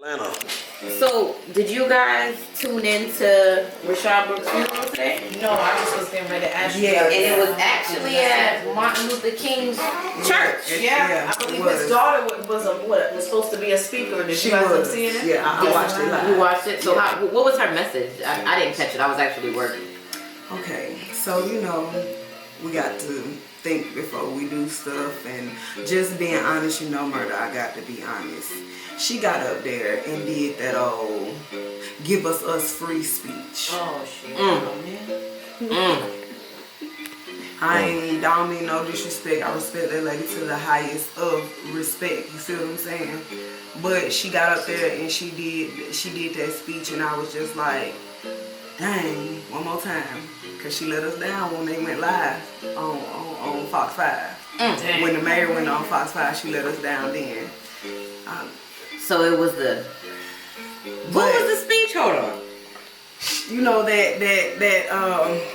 Atlanta. So, did you guys tune in to Rashad Brooks' funeral today? No, I just was getting ready to ask you. Yeah, and it was actually at Martin Luther King's church. Yeah, I believe his daughter was supposed to be a speaker. Did you guys end up seeing it? Yeah, I watched it live. You watched it? So, what was her message? I didn't catch it. I was actually working. Okay, so we got to think before we do stuff, and just being honest, Murder, I got to be honest. She got up there and did that old give us free speech. Oh shit. I don't mean no disrespect. I respect that lady to the highest of respect. You feel what I'm saying? But she got up there and she did that speech, and I was just like, dang, one more time. Cause she let us down when they went live on Fox 5. When the mayor went on Fox 5, she let us down then. So it was what was the speech? Hold on. You know that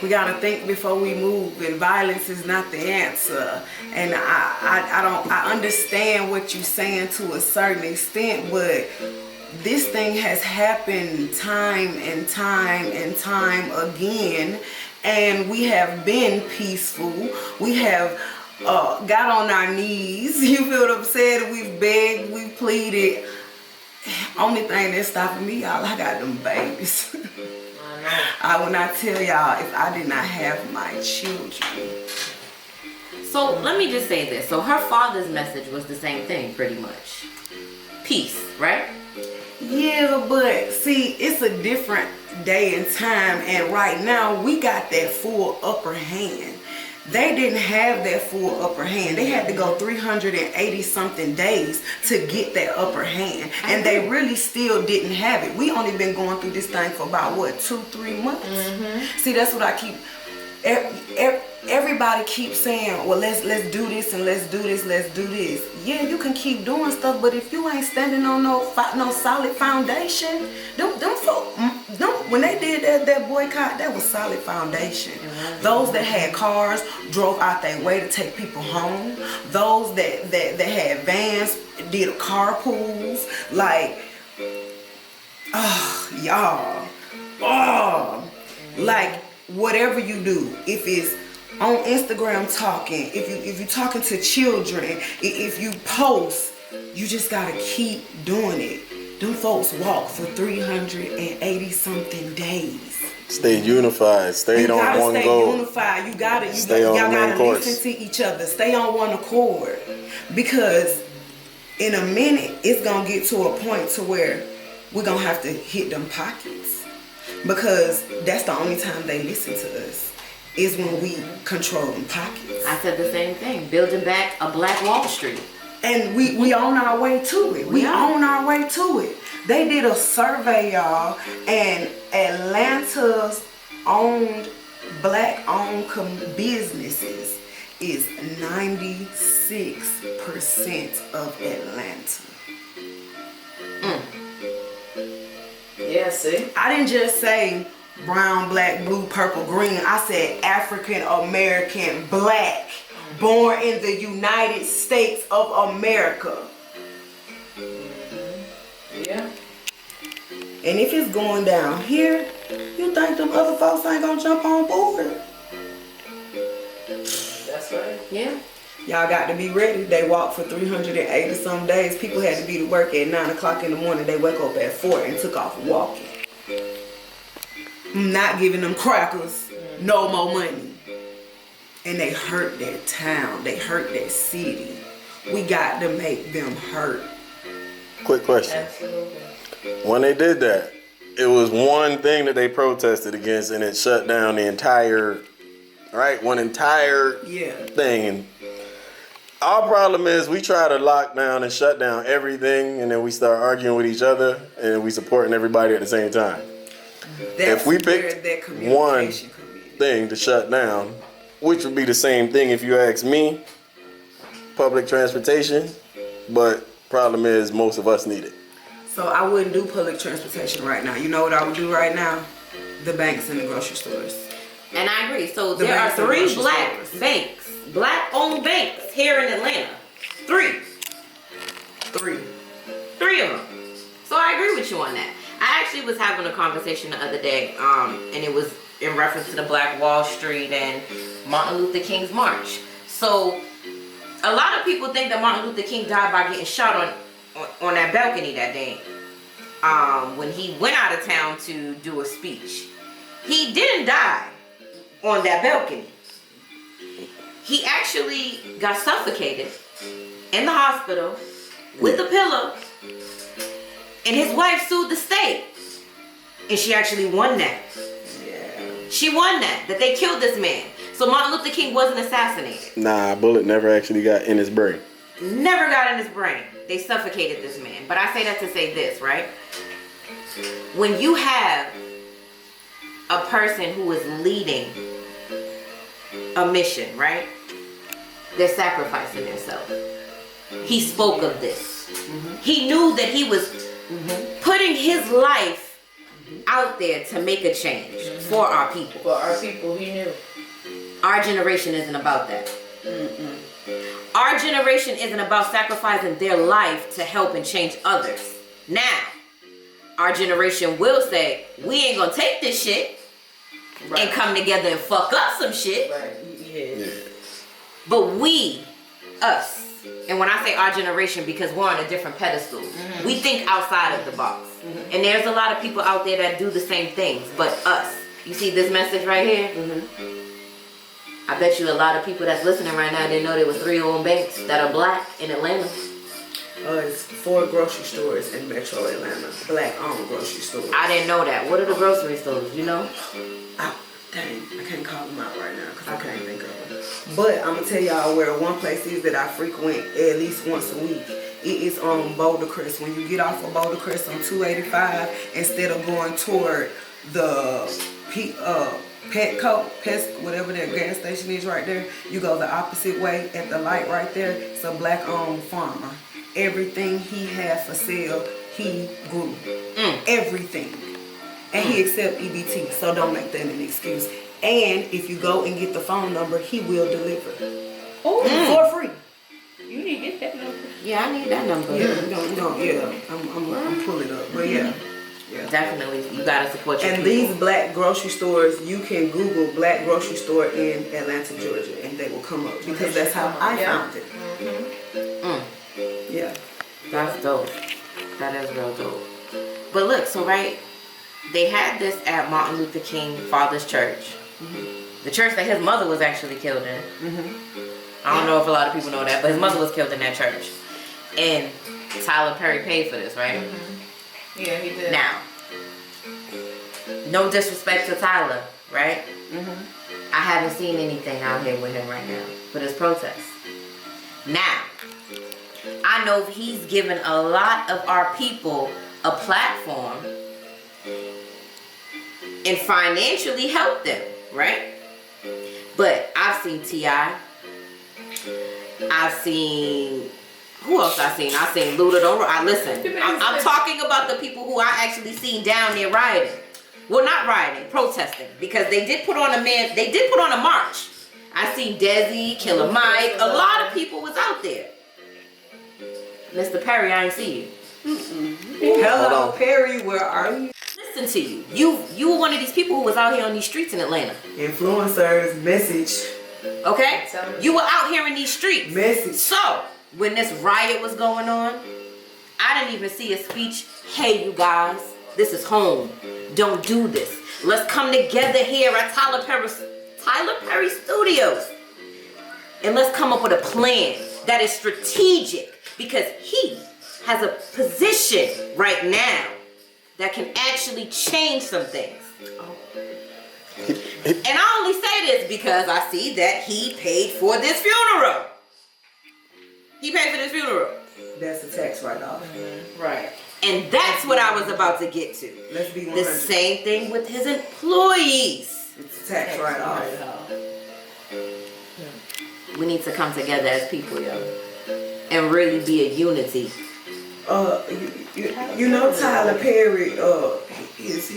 we gotta think before we move, and violence is not the answer. And I understand what you're saying to a certain extent, but this thing has happened time and time and time again, and we have been peaceful. We have got on our knees. You feel what I'm saying? We've begged, we've pleaded. Only thing that's stopping me, y'all, I got them babies. I will not tell y'all if I did not have my children. So let me just say this. So her father's message was the same thing, pretty much. Peace, right? Yeah, but see, it's a different day and time, and right now we got that full upper hand. They didn't have that full upper hand. They had to go 380 something days to get that upper hand, and they really still didn't have it. We only been going through this thing for about what, 2-3 months. See, that's what I keep. Everybody keeps saying, well, let's do this and let's do this. Yeah, you can keep doing stuff, but if you ain't standing on no solid foundation, when they did that boycott, that was solid foundation. Those that had cars drove out their way to take people home. Those that had vans did carpools. Like, like whatever you do, if it's on Instagram talking, if you're talking to children, if you post, you just gotta keep doing it. Them folks walk for 380 something days. Stay unified. Stay on one goal. Stay unified. Y'all gotta listen to each other. Stay on one accord. Because in a minute, it's gonna get to a point to where we're gonna have to hit them pockets. Because that's the only time they listen to us, is when we control them pockets. I said the same thing. Building back a Black Wall Street. And we on our way to it. We on our way to it. They did a survey, y'all, and Atlanta's Black-owned businesses is 96% of Atlanta. Yeah, see? I didn't just say brown, black, blue, purple, green. I said African American, black, born in the United States of America. Yeah. And if it's going down here, you think them other folks ain't gonna jump on board? That's right. Yeah. Y'all got to be ready. They walk for 380 some days. People had to be to work at 9 o'clock in the morning. They wake up at 4 and took off walking. Not giving them crackers, no more money. And they hurt their town. They hurt their city. We got to make them hurt. Quick question. Absolutely. When they did that, it was one thing that they protested against, and it shut down the entire, one entire thing. And our problem is we try to lock down and shut down everything, and then we start arguing with each other, and we supporting everybody at the same time. If we picked one thing to shut down, which would be the same thing if you ask me, public transportation, but problem is most of us need it. So I wouldn't do public transportation right now. You know what I would do right now? The banks and the grocery stores. And I agree. So there are 3 black-owned banks here in Atlanta. 3 of them. So I agree with you on that. I actually was having a conversation the other day, and it was in reference to the Black Wall Street and Martin Luther King's march. So a lot of people think that Martin Luther King died by getting shot on that balcony that day. When he went out of town to do a speech. He didn't die on that balcony. He actually got suffocated in the hospital with a pillow, and his wife sued the state, and she actually won that. She won that they killed this man. So Martin Luther King wasn't assassinated. Nah, a bullet never actually got in his brain. Never got in his brain. They suffocated this man. But I say that to say this, right? When you have a person who is leading a mission, right? They're sacrificing themselves. He spoke of this. He knew that he was putting his life out there to make a change for our people. For our people, he knew. Our generation isn't about that. Our generation isn't about sacrificing their life to help and change others. Now, our generation will say, we ain't gonna take this shit and come together and fuck up some shit. Yeah. But we, us, and when I say our generation, because we're on a different pedestal, we think outside of the box. And there's a lot of people out there that do the same things, but us. You see this message right here? I bet you a lot of people that's listening right now didn't know there was 3 owned banks that are black in Atlanta. It's 4 grocery stores in Metro Atlanta, black-owned grocery stores. I didn't know that. What are the grocery stores? You know? Oh, dang, I can't call them out right now because I can't think of them. But I'm gonna tell y'all where one place is that I frequent at least once a week. It is on Boulder Crest. When you get off of Boulder Crest on 285, instead of going toward the Petco, whatever that gas station is right there, you go the opposite way at the light right there. It's a black-owned farmer. Everything he had for sale, he grew. Everything. And he accepts EBT, so don't make that an excuse. And if you go and get the phone number, he will deliver. For free. You need to get that number. Yeah, I need that number. I'm pulling it up. But yeah. Definitely, you gotta support your And people. these black grocery stores, you can Google black grocery store in Atlanta, Georgia, and they will come up because that's how I found it. Yeah. That's dope. That is real dope. But look, so right, they had this at Martin Luther King Father's Church. The church that his mother was actually killed in. I don't know if a lot of people know that, but his mother was killed in that church. And Tyler Perry paid for this, right? Yeah, he did. Now, no disrespect to Tyler, right? I haven't seen anything out here with him right now for this protest. Now, I know he's given a lot of our people a platform and financially helped them, right? But I've seen T.I. I've seen... Who else I seen? I seen Luda. I'm talking about the people who I actually seen down there rioting. Well, not rioting, protesting, because they did put on a march. I seen Desi, Killer Mike. A lot of people was out there. Mr. Perry, I ain't see you. Hello, Perry. Where are you? Listen to you. You were one of these people who was out here on these streets in Atlanta. Influencers, message. Okay? You were out here in these streets. Message. So, when this riot was going on, I didn't even see a speech. Hey, you guys, this is home. Don't do this. Let's come together here at Tyler Perry Studios. And let's come up with a plan that is strategic, because he has a position right now that can actually change some things. And I only say this because I see that he paid for this funeral. He paid for this funeral. That's a tax write-off. Right. And that's what I was about to get to. Let's be 100. The same thing with his employees. It's a tax write-off. We need to come together as people, yo, and really be a unity. You know Tyler Perry, his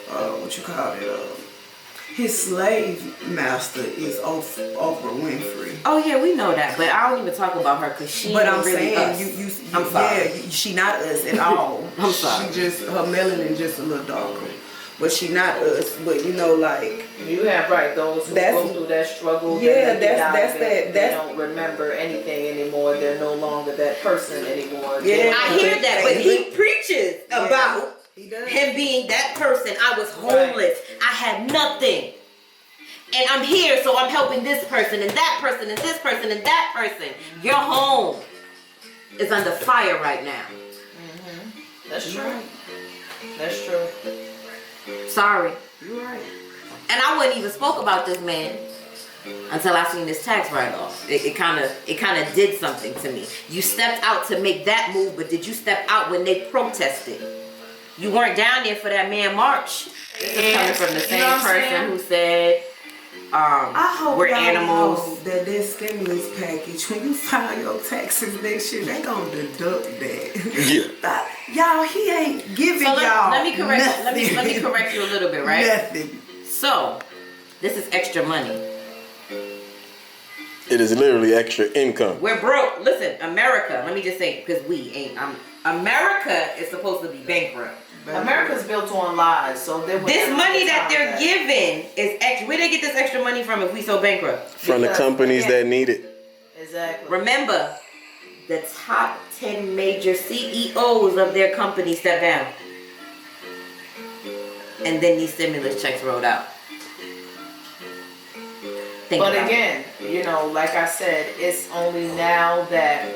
what you call it? His slave master is Oprah Winfrey. Oh yeah, we know that, but I don't even talk about her because she. But I'm really saying us. I'm sorry. Yeah, she not us at all. I'm sorry. She just her melanin just a little darker, but she not us. But you know, like you have those who go through that struggle. Yeah, they don't remember anything anymore. They're no longer that person anymore. Yeah, I hear that, but he preaches about him being that person. I was homeless. I had nothing. And I'm here, so I'm helping this person and that person and this person and that person. Your home is under fire right now. Mm-hmm. That's true. That's true. Sorry. You're right. And I wouldn't even spoke about this man until I seen this tax write-off. It kind of did something to me. You stepped out to make that move, but did you step out when they protested? You weren't down there for that man march. This is coming from the same person who said, I hope we're animals. That stimulus package, when you file your taxes next year, they gonna deduct that. Yeah. Y'all, he ain't giving So y'all. let me correct you a little bit, right? Nothing. So this is extra money. It is literally extra income. We're broke. Listen, America. Let me just say, because we ain't. America is supposed to be bankrupt. America's built on lies, so this money that they're giving is extra. Where they get this extra money from if we so bankrupt? From the companies that need it. Exactly. Remember, the top 10 major CEOs of their company stepped down, and then these stimulus checks rolled out. But again, like I said, it's only now that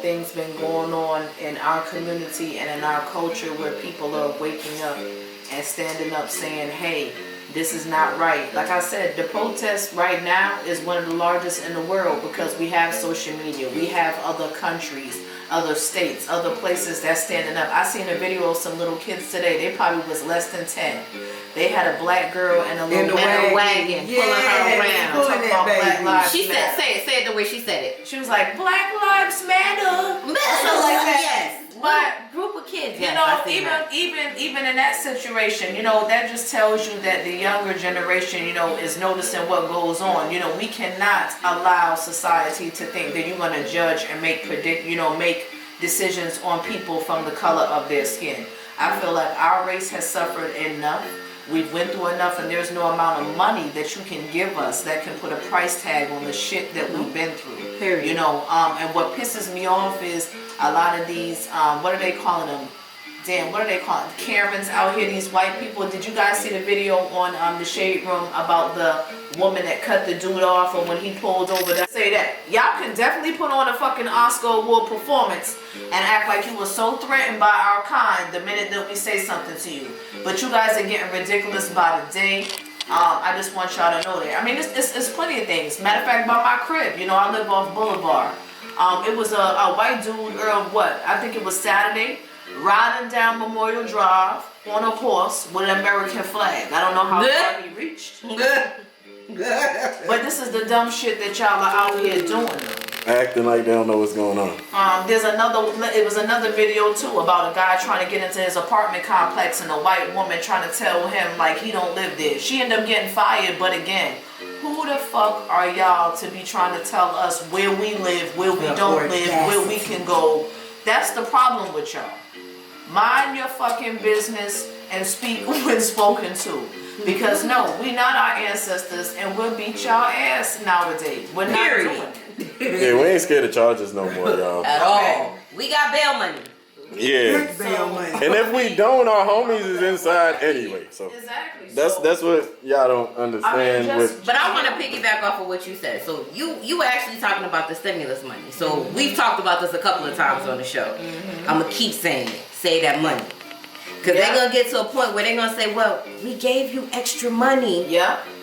things been going on in our community and in our culture where people are waking up and standing up saying, hey, this is not right. Like I said, the protest right now is one of the largest in the world because we have social media. We have other countries, other states, other places that's standing up. I seen a video of some little kids today. They probably was less than 10. They had a black girl in a little wagon pulling her around. Talking about Black Lives She Matter. said, say it the way she said it. She was like, Black Lives Matter. Something like that. Yes. But group of kids. Even in that situation, that just tells you that the younger generation, is noticing what goes on. We cannot allow society to think that you're going to judge and make decisions on people from the color of their skin. I feel like our race has suffered enough. We've went through enough, and there's no amount of money that you can give us that can put a price tag on the shit that we've been through. Period. And what pisses me off is a lot of these, what are they calling them? Damn, what are they calling Karens out here, these white people? Did you guys see the video on the Shade Room about the woman that cut the dude off, or when he pulled over to say that? Y'all can definitely put on a fucking Oscar award performance and act like you were so threatened by our kind the minute that we say something to you. But you guys are getting ridiculous by the day. I just want y'all to know that. I mean, it's plenty of things. Matter of fact, by my crib, I live off Boulevard. It was a white dude, I think it was Saturday, riding down Memorial Drive on a horse with an American flag. I don't know how far he reached. But this is the dumb shit that y'all are out here doing. Acting like they don't know what's going on. It was another video too about a guy trying to get into his apartment complex and a white woman trying to tell him like he don't live there. She ended up getting fired, but again, who the fuck are y'all to be trying to tell us where we live, where we don't live, where we can go? That's the problem with y'all. Mind your fucking business and speak when spoken to. Because no, we not our ancestors, and we'll beat y'all ass nowadays. We're not doing it. Yeah, we ain't scared of charges no more, y'all. At all. We got bail money. Yeah. And if we don't, our homies is inside anyway. So exactly. That's what y'all don't understand. But I want to piggyback off of what you said. So you were actually talking about the stimulus money. So we've talked about this a couple of times on the show. I'm gonna keep saying it. Say that money. Because they're going to get to a point where they're going to say, well, we gave you extra money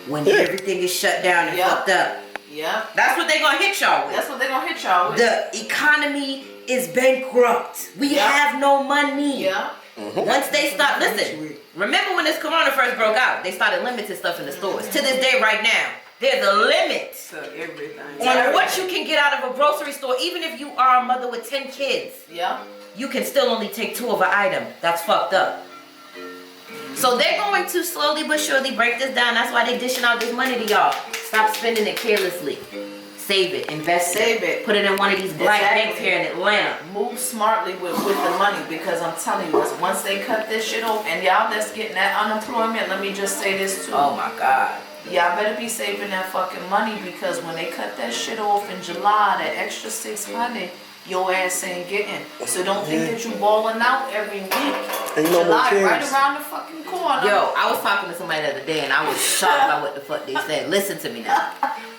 when everything is shut down and fucked up. Yeah. That's what they're going to hit y'all with. That's what they're going to hit y'all with. The economy is bankrupt. We have no money. Yeah. Once they start, listen, remember when this corona first broke out, they started limiting stuff in the stores. To this day right now, there's a limit on what you can get out of a grocery store, even if you are a mother with 10 kids. Yeah. You can still only take 2 of an item. That's fucked up. So they're going to slowly but surely break this down. That's why they dishing out this money to y'all. Stop spending it carelessly. Save it, invest it, put it in one of these black banks here in Atlanta. Move smartly with the money, because I'm telling you, once they cut this shit off, and y'all that's getting that unemployment, let me just say this too. Oh my God. Y'all better be saving that fucking money, because when they cut that shit off in July, that extra 600, your ass ain't getting. So don't think that you balling out every week. Ain't no July more right kids. around the fucking corner. Yo, I was talking to somebody the other day and I was shocked by what the fuck they said. Listen to me now.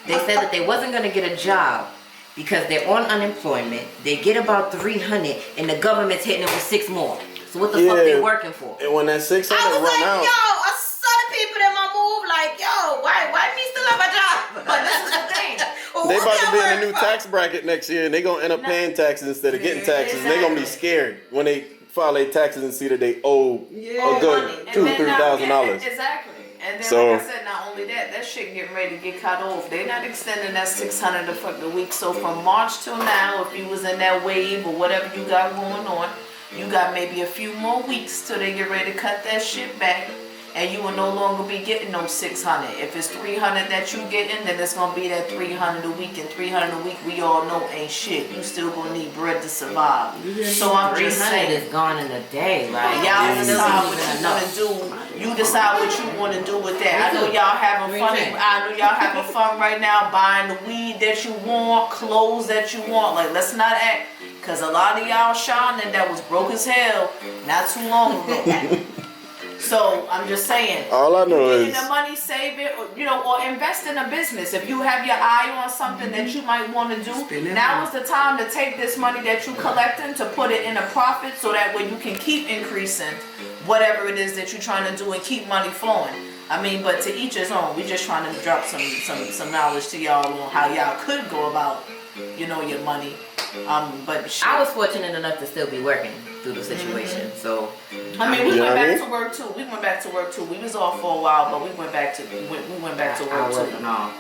They said that they wasn't gonna get a job because they're on unemployment. They get about 300 and the government's hitting them with 6 more. So what the fuck they working for? And when that 600 I was run like, out, yo, a son of people in my move, like, yo, why me still have a job? But this is the thing. they about to be in a new tax bracket next year, and they gonna end up paying taxes instead of getting taxes. And they gonna be scared when they file their taxes and see that they owe a good $2,000-$3,000. Exactly. And then, So, like I said, not only that shit getting ready to get cut off. They not extending that 600 the fucking week. So from March till now, if you was in that wave or whatever you got going on, you got maybe a few more weeks till they get ready to cut that shit back. And you will no longer be getting those 600. If it's 300 that you getting, then it's gonna be that 300 a week. And 300 a week, we all know ain't shit. You still gonna need bread to survive. So I'm just 300 saying, is gone in a day, right? y'all decide what you wanna do. You decide what you wanna do with that. I know y'all having fun. I know y'all having fun right now, buying the weed that you want, clothes that you want. Like, let's not act, cause a lot of y'all shining that was broke as hell not too long ago. So I'm just saying, all I know getting is the money, save it, or, or invest in a business. If you have your eye on something that you might want to do, now is the time to take this money that you collecting to put it in a profit, so that way you can keep increasing whatever it is that you're trying to do and keep money flowing. I mean, but to each his own. We just trying to drop some knowledge to y'all on how y'all could go about, your money. But shit. I was fortunate enough to still be working through the situation. So I mean, we went back to work too. We was off for a while, but we went back to work too.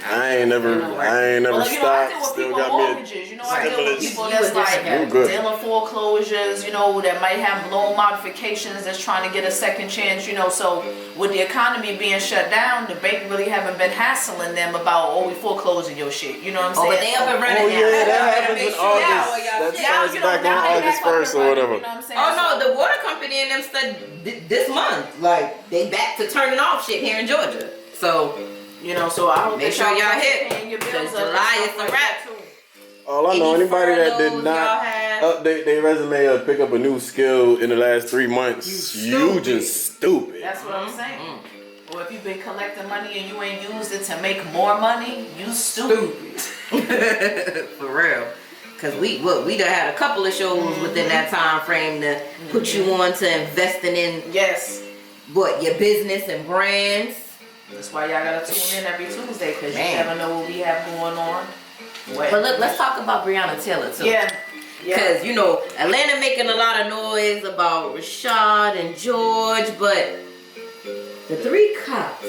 I ain't never stopped. I deal with Still people got me mortgages. I deal with people that's I'm good. dealing foreclosures. That might have loan modifications. That's trying to get a second chance. So with the economy being shut down, the bank really haven't been hassling them about, we foreclosing your shit. You know what I'm saying? but they up and running now. Yeah, that happens in August. That starts back on August 1st or whatever. You know what I'm saying? Oh no, the water company and them said this month, like they back to turning off shit here in Georgia. So. So I hope make sure y'all hit. Because July is a wrap. All I know, anybody that did not update their resume or pick up a new skill in the last 3 months, you just stupid. That's what I'm saying. Or if you've been collecting money and you ain't used it to make more money, you stupid. For real. Because we done had a couple of shows within that time frame to put you on to investing in your business and brands. That's why y'all gotta tune in every Tuesday, because you never know what we have going on. But look, let's talk about Breonna Taylor too. Yeah. Because Atlanta making a lot of noise about Rashad and George, but the 3 cops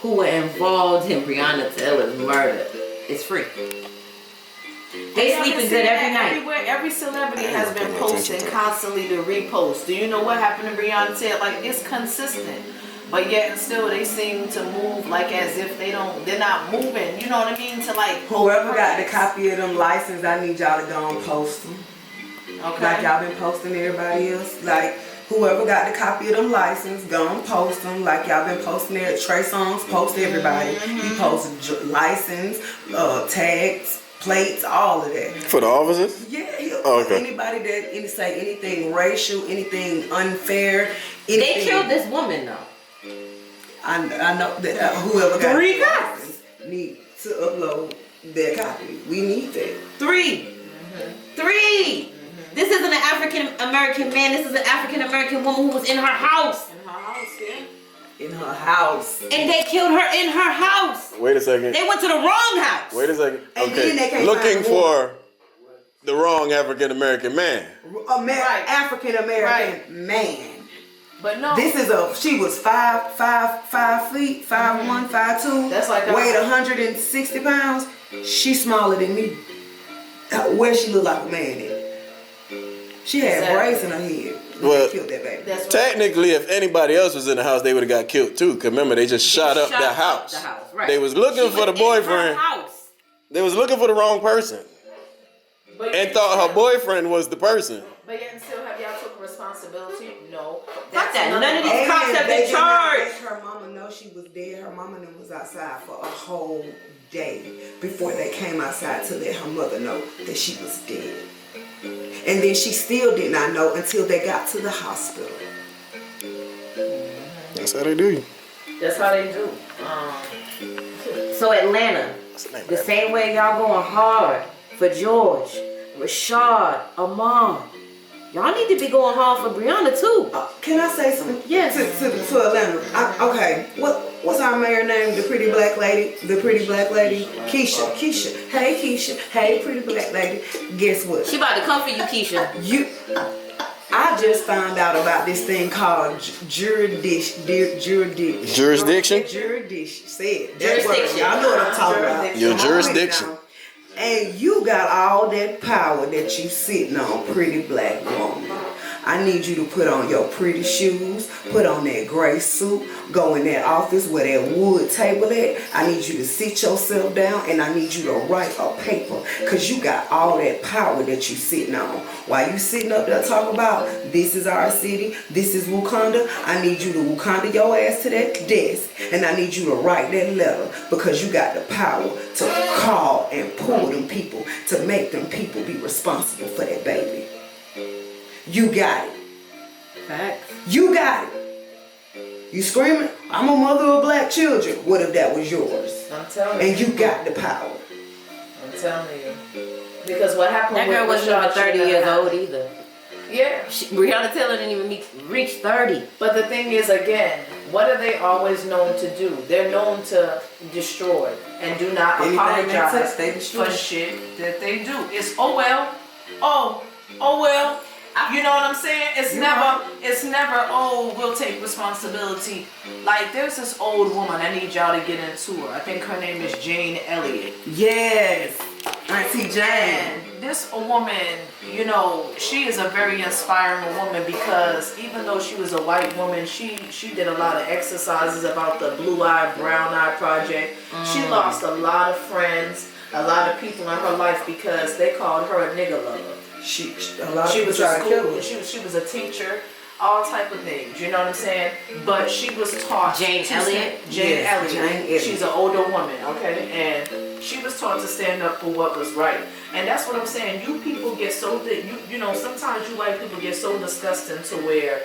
who were involved in Breonna Taylor's murder is free. They sleeping good every night. Everywhere, every celebrity has been posting constantly to repost. Do you know what happened to Breonna Taylor? Like, it's consistent. But yet and still they seem to move like as if they're not moving, you know what I mean? To like whoever got the copy of them license, I need y'all to go and post them. Okay. Like y'all been posting everybody else. Like whoever got the copy of them license, go and post them. Like y'all been posting there. Trey Songz post everybody. He posted license, tags, plates, all of that. For the officers? Yeah, anybody that say anything racial, anything unfair. Anything. They killed this woman though. I know that whoever got 3 cops need to upload their copy. We need that. 3. 3. This isn't an African American man. This is an African American woman who was in her house. In her house, yeah. In her house. And they killed her in her house. Wait a second. They went to the wrong house. Wait a second. And okay. then they can't looking for the wrong African American man. African American man. But no. She was 5 feet, 5'1", 5'2". That's like weighed 160 pounds. She's smaller than me. Where she look like a man at? She had Exactly. braids in her head. Well, They killed that baby. That's what, Technically, if anybody else was in the house, they would have got killed too. Cause remember, they just shot up the Shut house. up the house, right. They was looking She for the was in her boyfriend. house. They was looking for the wrong person but and thought her boyfriend was the person. But yet and still, have y'all took responsibility? No. Fuck that. another None of these part. cops have they been did not charged. let her mama know she was dead. Her mama was outside for a whole day before they came outside to let her mother know that she was dead. And then she still did not know until they got to the hospital. That's how they do you. That's how they do. So Atlanta, the same way y'all going hard for George, Rashad, Amon, y'all need to be going hard for Brianna too. Can I say something? Yes. To Atlanta. Okay. What's our mayor name? The pretty black lady. The pretty black lady. Keisha. Hey Keisha. Hey pretty black lady. Guess what? She about to come for you, Keisha. I just found out about this thing called jurisdiction. Jurisdiction? Jurisdiction. Say it. Jurisdiction. Y'all know what I'm talking about. Your Come on, jurisdiction. now. And you got all that power that you sitting on, pretty black woman. I need you to put on your pretty shoes, put on that gray suit, go in that office where that wood table at. I need you to sit yourself down and I need you to write a paper because you got all that power that you sitting on. While you sitting up there talking about this is our city, this is Wakanda, I need you to Wakanda your ass to that desk and I need you to write that letter because you got the power to call and pull them people to make them people be responsible for that baby. You got it. Facts. You got it. You screaming, I'm a mother of black children. What if that was yours? I'm telling you. And you got the power. I'm telling you. Because what happened That girl with wasn't even Rashad 30 shouldn't years have old happened. either. Yeah. Brianna Taylor didn't even reach 30. But the thing is, again, what are they always known to do? They're known to destroy and do not Anything apologize that touch, they destroy. for shit that they do. It's oh well. You know what I'm saying? It's never, oh, we'll take responsibility. Like, there's this old woman, I need y'all to get into her. I think her name is Jane Elliott. Yes. Auntie Jane. And this woman, you know, she is a very inspiring woman because even though she was a white woman, she did a lot of exercises about the Blue Eye, Brown Eye Project. She lost a lot of friends, a lot of people in her life because they called her a nigger lover. She was a school, she was a teacher, all type of things, you know what I'm saying? But she was taught Jane Elliott? Jane Yes, Elliott. Jane Elliott. She's an older woman, okay? And she was taught to stand up for what was right. And that's what I'm saying. You people get so you know, sometimes you white people get so disgusting to where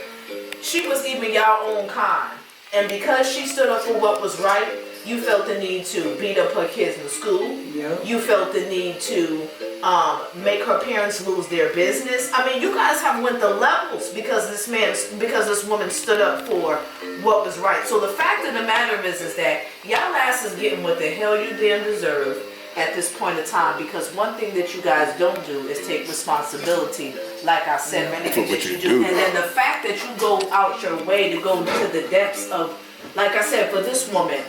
she was even y'all own kind. And because she stood up for what was right, you felt the need to beat up her kids in school. Yep. You felt the need to make her parents lose their business. I mean, you guys have went the levels because this woman stood up for what was right. So the fact of the matter is that y'all ass is getting what the hell you damn deserve at this point in time, because one thing that you guys don't do is take responsibility, like I said, for anything that you do. And then the fact that you go out your way to go to the depths of, like I said, for this woman,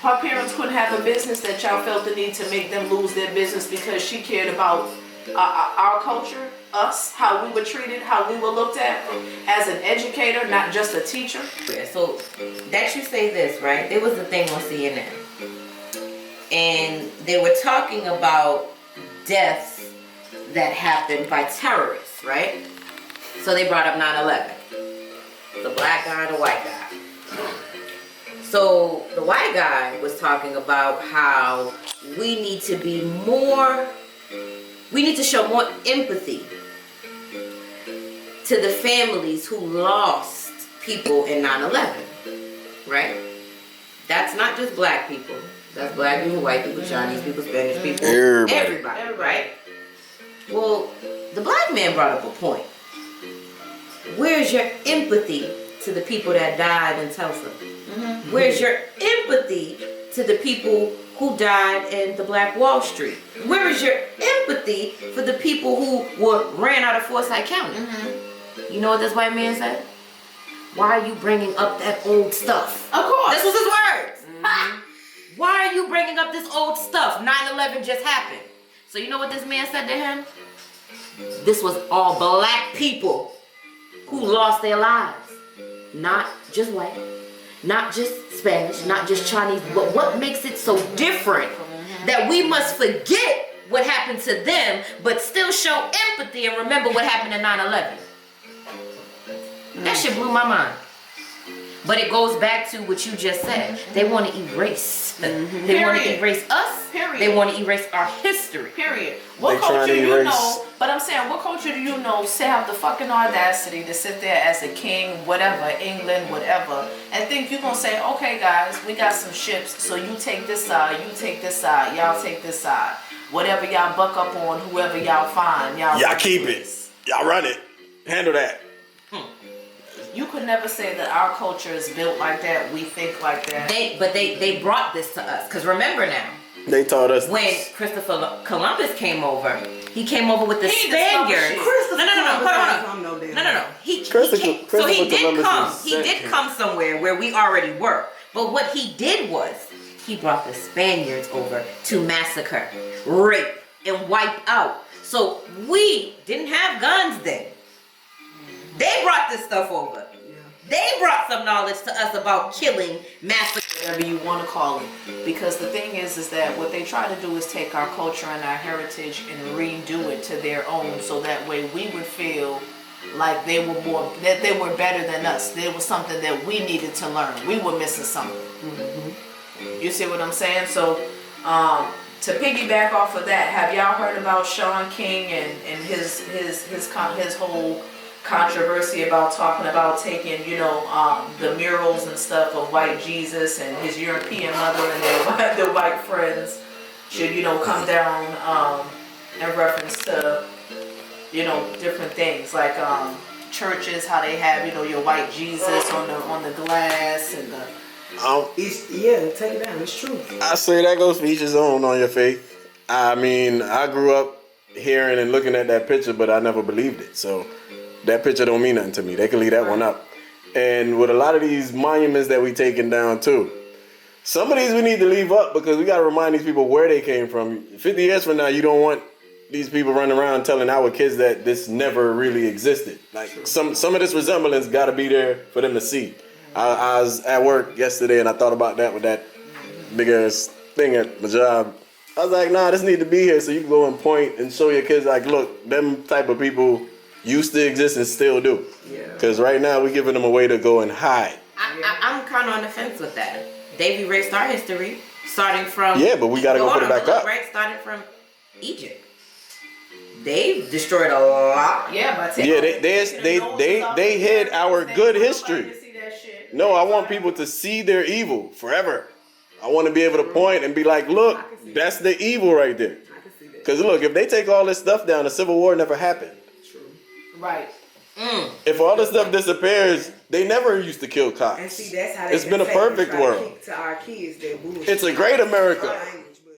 her parents couldn't have a business that y'all felt the need to make them lose their business because she cared about our culture, us, how we were treated, how we were looked at as an educator, not just a teacher. So that you say this, right? There was a thing on CNN. And they were talking about deaths that happened by terrorists, right? So they brought up 9/11. The black guy and the white guy. So the white guy was talking about how we need to show more empathy to the families who lost people in 9/11, right? That's not just black people. That's black people, white people, Chinese people, Spanish people, everybody, right? Well, the black man brought up a point. Where's your empathy to the people that died in Tulsa? Where's your empathy to the people who died in the Black Wall Street? Where is your empathy for the people who ran out of Forsyth County? You know what this white man said? Why are you bringing up that old stuff? Of course. This was his words. Why are you bringing up this old stuff? 9/11 just happened. So you know what this man said to him? this was all black people who lost their lives. Not just white, not just Spanish, not just Chinese, but what makes it so different that we must forget what happened to them, but still show empathy and remember what happened in 9/11. That shit blew my mind. But it goes back to what you just said. They want to erase. They want to erase us. Period. They want to erase our history. Period. What culture do you know? But I'm saying, what culture do you know have the fucking audacity to sit there as a king, whatever, England, whatever, and think you're gonna say, okay, guys, we got some ships, so you take this side, you take this side, y'all take this side. Whatever y'all buck up on, whoever y'all find, y'all keep it. Y'all run it. Handle that. You could never say that our culture is built like that. We think like that. They brought this to us. Because remember now. They taught us. When Christopher Columbus came over, he came over with the Spaniards. No. He did come somewhere where we already were. But what he did was, he brought the Spaniards over to massacre, rape, and wipe out. So we didn't have guns then. They brought this stuff over. Yeah. They brought some knowledge to us about killing, massacre, whatever you want to call it. Because the thing is that what they try to do is take our culture and our heritage and redo it to their own, so that way we would feel like they were better than us. There was something that we needed to learn. We were missing something. Mm-hmm. You see what I'm saying? So, to piggyback off of that, have y'all heard about Sean King and his whole controversy about talking about taking, the murals and stuff of white Jesus and his European mother and their white friends should, come down in reference to, different things like churches, how they have, your white Jesus on the glass and the. Take it down. It's true. I say that goes for each his own on your faith. I mean, I grew up hearing and looking at that picture, but I never believed it. So that picture don't mean nothing to me. They can leave that one up. And with a lot of these monuments that we taking down too, some of these we need to leave up because we got to remind these people where they came from. 50 years from now, you don't want these people running around telling our kids that this never really existed. Like some of this resemblance got to be there for them to see. I was at work yesterday and I thought about that with that big ass thing at my job. I was like, nah, this need to be here so you can go and point and show your kids like, look, them type of people used to exist and still do. Because right now we're giving them a way to go and hide. I'm kind of on the fence with that. They've erased our history, starting from. Yeah, but we got to go put it back up. Right, starting from Egypt. They've destroyed a lot. Yeah, but they hid our good history. No, I want people to see their evil forever. I want to be able to point and be like, look, that's the evil right there. Because look, if they take all this stuff down, the Civil War never happened. Right. If all this stuff disappears, they never used to kill cops. And see, that's how it's been a perfect world. To our kids, it's a great America.